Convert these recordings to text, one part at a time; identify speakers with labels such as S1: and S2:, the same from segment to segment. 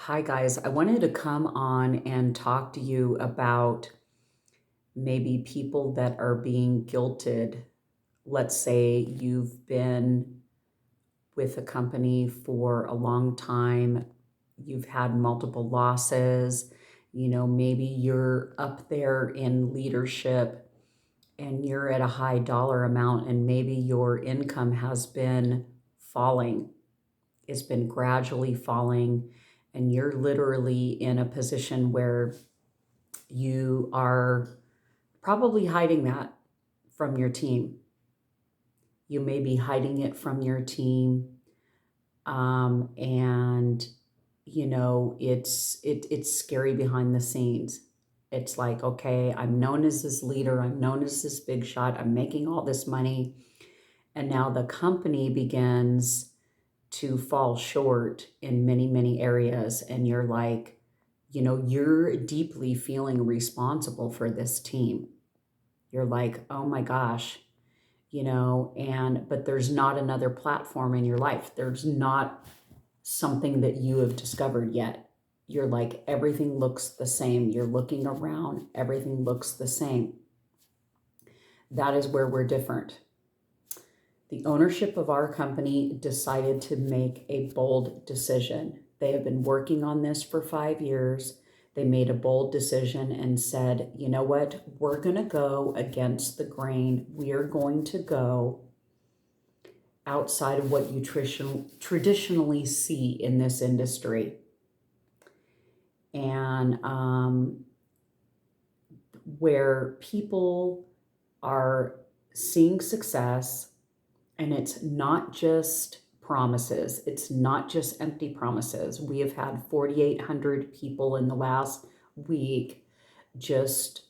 S1: Hi, guys. I wanted to come on and talk to you about maybe people that are being guilted. Let's say you've been with a company for a long time, you've had multiple losses, maybe you're up there in leadership and you're at a high dollar amount, and maybe your income has been falling. It's been gradually falling, and you're literally in a position where you are probably hiding that from your team. You may be hiding it from your team, and it's scary behind the scenes. It's like, okay, I'm known as this leader, I'm known as this big shot, I'm making all this money, and now the company begins to fall short in many, many areas. And you're like, you're deeply feeling responsible for this team. You're like, oh my gosh, but there's not another platform in your life. There's not something that you have discovered yet. You're like, everything looks the same. You're looking around, everything looks the same. That is where we're different. The ownership of our company decided to make a bold decision. They have been working on this for 5 years. They made a bold decision and said, you know what, we're going to go against the grain. We are going to go outside of what you traditionally see in this industry. And where people are seeing success, and it's not just promises. It's not just empty promises. We have had 4,800 people in the last week just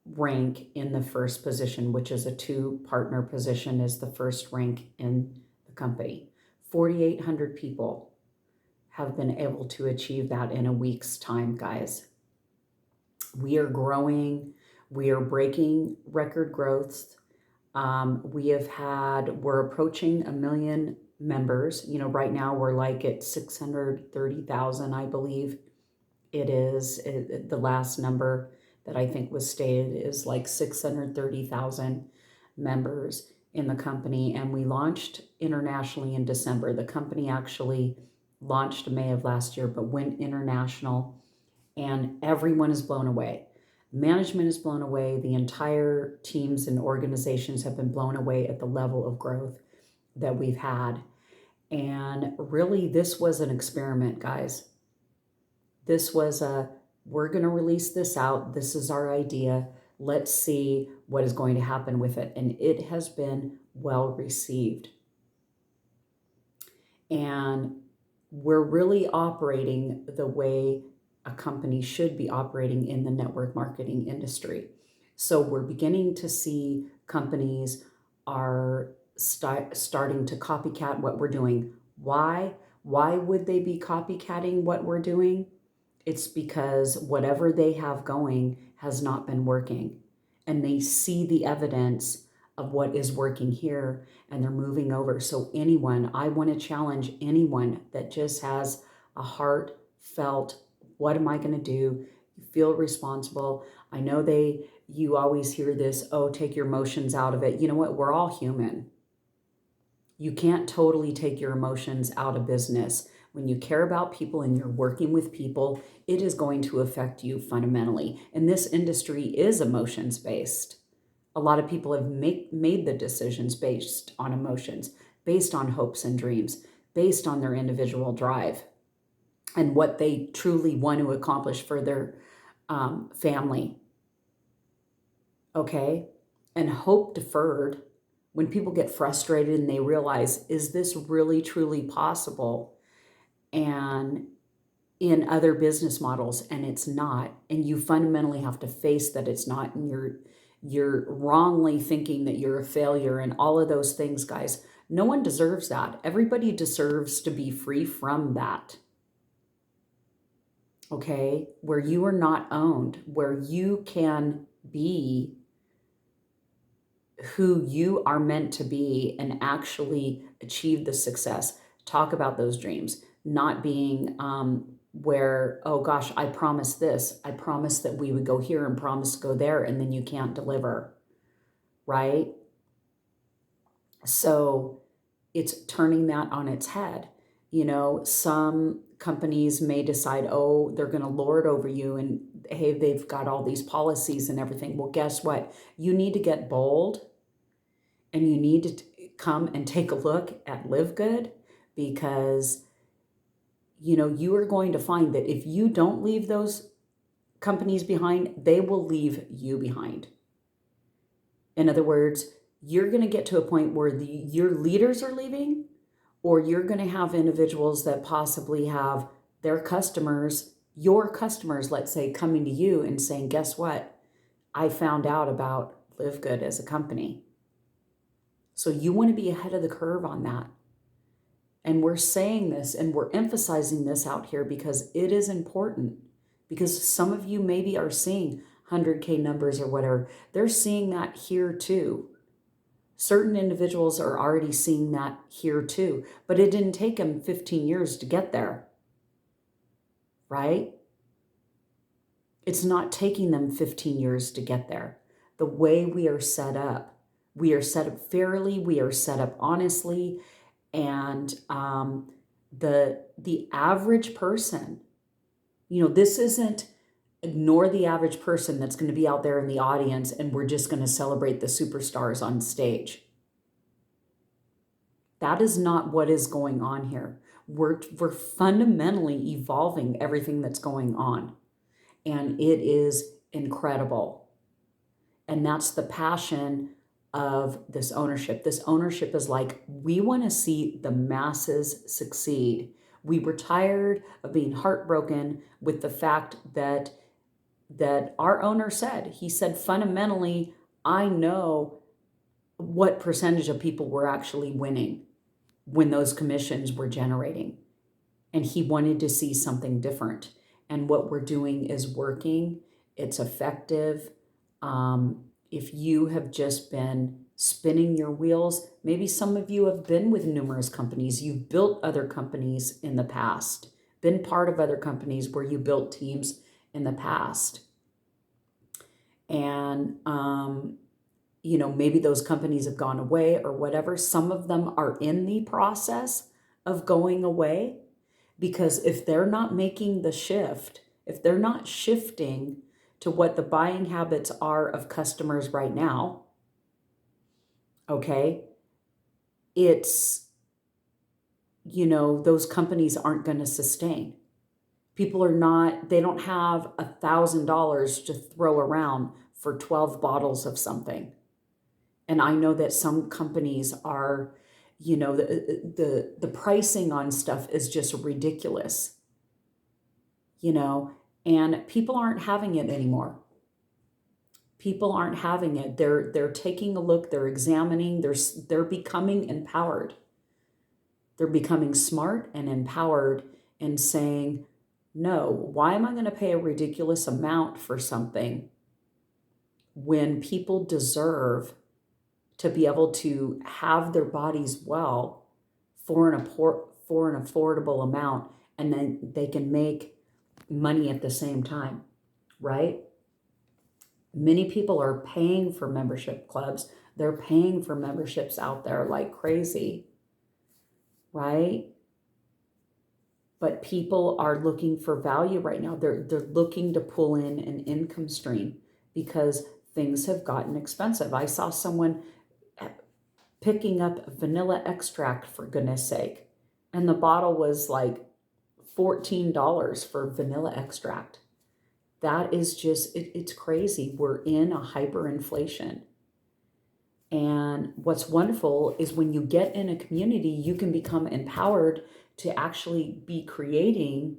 S1: rank in the first position, which is a 2-partner position, is the first rank in the company. 4,800 people have been able to achieve that in a week's time, guys. We are growing. We are breaking record growths. We're approaching 1 million members. Right now we're like at 630,000, I believe it is. The last number that I think was stated is like 630,000 members in the company. And we launched internationally in December. The company actually launched in May of last year, but went international, and everyone is blown away. Management is blown away. The entire teams and organizations have been blown away at the level of growth that we've had. And really, this was an experiment, guys. This was we're going to release this out. This is our idea. Let's see what is going to happen with it. And it has been well received. And we're really operating the way a company should be operating in the network marketing industry. So we're beginning to see companies are starting to copycat what we're doing. Why? Why would they be copycatting what we're doing? It's because whatever they have going has not been working, and they see the evidence of what is working here, and they're moving over. So I want to challenge anyone that just has a heartfelt, what am I going to do? You feel responsible. I know you always hear this, oh, take your emotions out of it. You know what? We're all human. You can't totally take your emotions out of business. When you care about people and you're working with people, it is going to affect you fundamentally. And this industry is emotions-based. A lot of people have made the decisions based on emotions, based on hopes and dreams, based on their individual drive and what they truly want to accomplish for their family. Okay? And hope deferred, when people get frustrated and they realize, is this really truly possible? And in other business models, and it's not, and you fundamentally have to face that it's not, and you're wrongly thinking that you're a failure and all of those things, guys. No one deserves that. Everybody deserves to be free from that. Okay? Where you are not owned, where you can be who you are meant to be and actually achieve the success. talk about those dreams, not being where, oh gosh, I promised this. I promised that we would go here and promised to go there, and then you can't deliver, right? So it's turning that on its head. Some companies may decide, oh, they're going to lord over you, and hey, they've got all these policies and everything. Well, guess what? You need to get bold, and you need to come and take a look at LiveGood, because you are going to find that if you don't leave those companies behind, they will leave you behind. In other words, you're going to get to a point where your leaders are leaving, or you're going to have individuals that possibly have their customers, your customers, let's say, coming to you and saying, guess what? I found out about LiveGood as a company. So you want to be ahead of the curve on that. And we're saying this and we're emphasizing this out here because it is important. Because some of you maybe are seeing 100K numbers or whatever. They're seeing that here too. Certain individuals are already seeing that here too. But it didn't take them 15 years to get there. Right? It's not taking them 15 years to get there. The way we are set up fairly, we are set up honestly, and the average person, this isn't ignore the average person that's going to be out there in the audience and we're just going to celebrate the superstars on stage. That is not what is going on here. We're fundamentally evolving everything that's going on, and it is incredible. And that's the passion of this ownership. This ownership is like, we want to see the masses succeed. We were tired of being heartbroken with the fact that our owner he said, fundamentally, I know what percentage of people were actually winning when those commissions were generating. And he wanted to see something different. And what we're doing is working. It's effective. If you have just been spinning your wheels, maybe some of you have been with numerous companies. You've built other companies in the past, been part of other companies where you built teams in the past. And, maybe those companies have gone away or whatever. Some of them are in the process of going away, because if they're not making the shift, if they're not shifting to what the buying habits are of customers right now, okay, it's, those companies aren't going to sustain. People they don't have $1,000 to throw around for 12 bottles of something. And I know that some companies are, the pricing on stuff is just ridiculous, and people aren't having it anymore. People aren't having it. They're taking a look, they're examining, they're becoming empowered. They're becoming smart and empowered and saying, no, why am I going to pay a ridiculous amount for something when people deserve to be able to have their bodies well for an affordable amount, and then they can make money at the same time, right? Many people are paying for membership clubs. They're paying for memberships out there like crazy, right? But people are looking for value right now. They're looking to pull in an income stream because things have gotten expensive. I saw someone picking up vanilla extract, for goodness sake, and the bottle was like $14 for vanilla extract. That is just, it's crazy. We're in a hyperinflation. And what's wonderful is when you get in a community, you can become empowered to actually be creating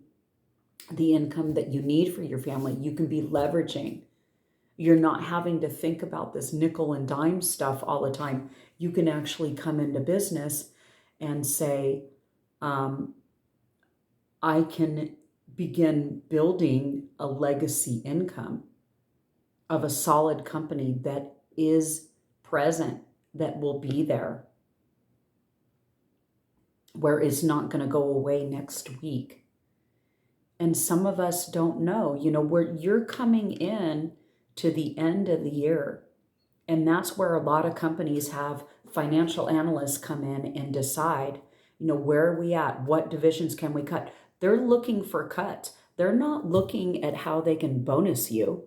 S1: the income that you need for your family. You can be leveraging. You're not having to think about this nickel and dime stuff all the time. You can actually come into business and say, I can begin building a legacy income of a solid company that is present, that will be there. where it's not going to go away next week. And some of us don't know, where you're coming in to the end of the year. And that's where a lot of companies have financial analysts come in and decide, where are we at? What divisions can we cut? They're looking for cuts. They're not looking at how they can bonus you.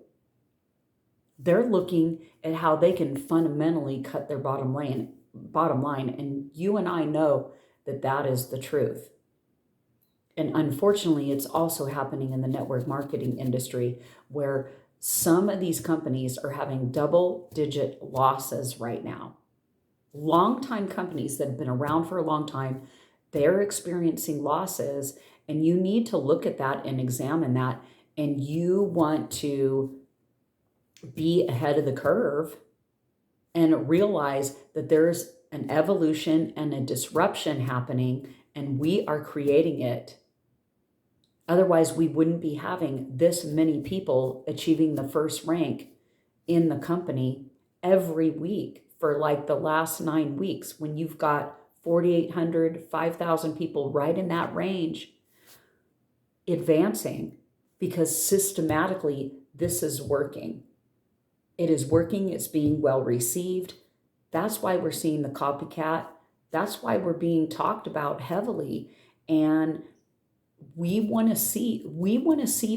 S1: They're looking at how they can fundamentally cut their bottom line. And you and I know that that is the truth. And unfortunately, it's also happening in the network marketing industry, where some of these companies are having double-digit losses right now. Long-time companies that have been around for a long time, they're experiencing losses, and you need to look at that and examine that. And you want to be ahead of the curve and realize that there's an evolution and a disruption happening, and we are creating it. Otherwise, we wouldn't be having this many people achieving the first rank in the company every week for like the last 9 weeks, when you've got 4,800, 5,000 people right in that range advancing, because systematically this is working. It is working. It's being well received. That's why we're seeing the copycat. That's why we're being talked about heavily. And we want to see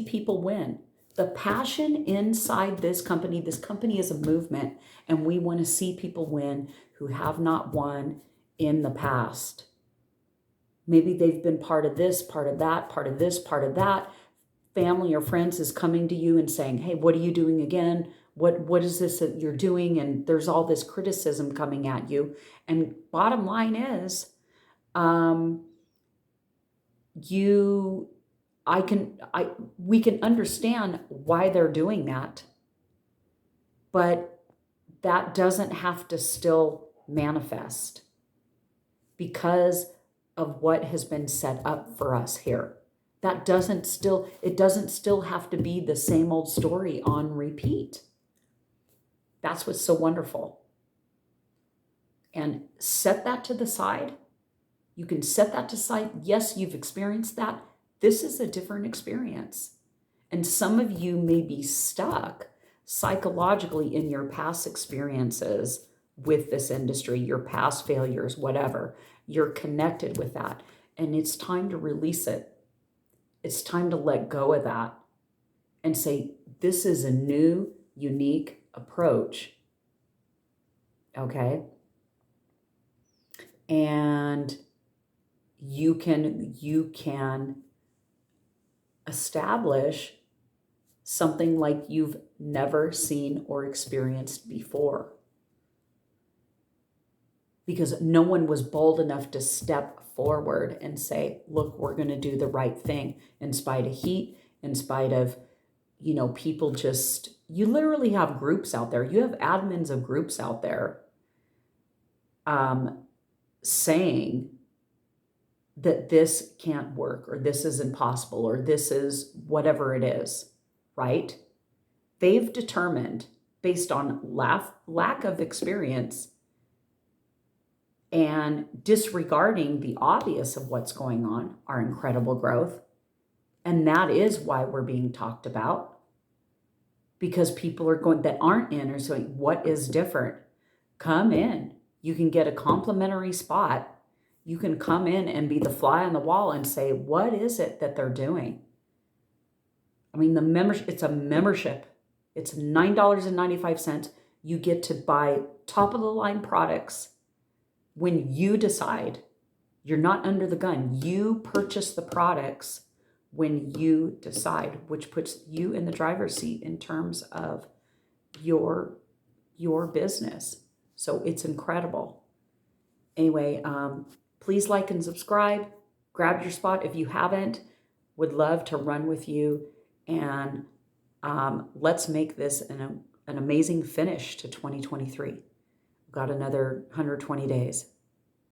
S1: people win. The passion inside this company is a movement, and we want to see people win who have not won in the past. Maybe they've been part of this, part of that, part of this, part of that. Family or friends is coming to you and saying, hey, what are you doing again? What is this that you're doing? And there's all this criticism coming at you. And bottom line is, we can understand why they're doing that, but that doesn't have to still manifest because of what has been set up for us here. It doesn't still have to be the same old story on repeat. That's what's so wonderful. And set that to the side. You can set that to the side. Yes, you've experienced that. This is a different experience. And some of you may be stuck psychologically in your past experiences with this industry, your past failures, whatever. You're connected with that. And it's time to release it. It's time to let go of that and say, this is a new, unique approach. Okay? And you can establish something like you've never seen or experienced before. Because no one was bold enough to step forward and say, look, we're going to do the right thing in spite of heat, in spite of, people you literally have groups out there. You have admins of groups out there saying that this can't work, or this is impossible, or this is whatever it is, right? They've determined, based on lack of experience and disregarding the obvious of what's going on, our incredible growth. And that is why we're being talked about, because people that aren't in are saying, what is different? Come in. You can get a complimentary spot. You can come in and be the fly on the wall and say, what is it that they're doing? I mean, it's a membership. It's $9.95. You get to buy top of the line products when you decide. You're not under the gun. You purchase the products when you decide, which puts you in the driver's seat in terms of your business. So it's incredible. Anyway, please like and subscribe. Grab your spot if you haven't. Would love to run with you. And let's make this an amazing finish to 2023. We've got another 120 days.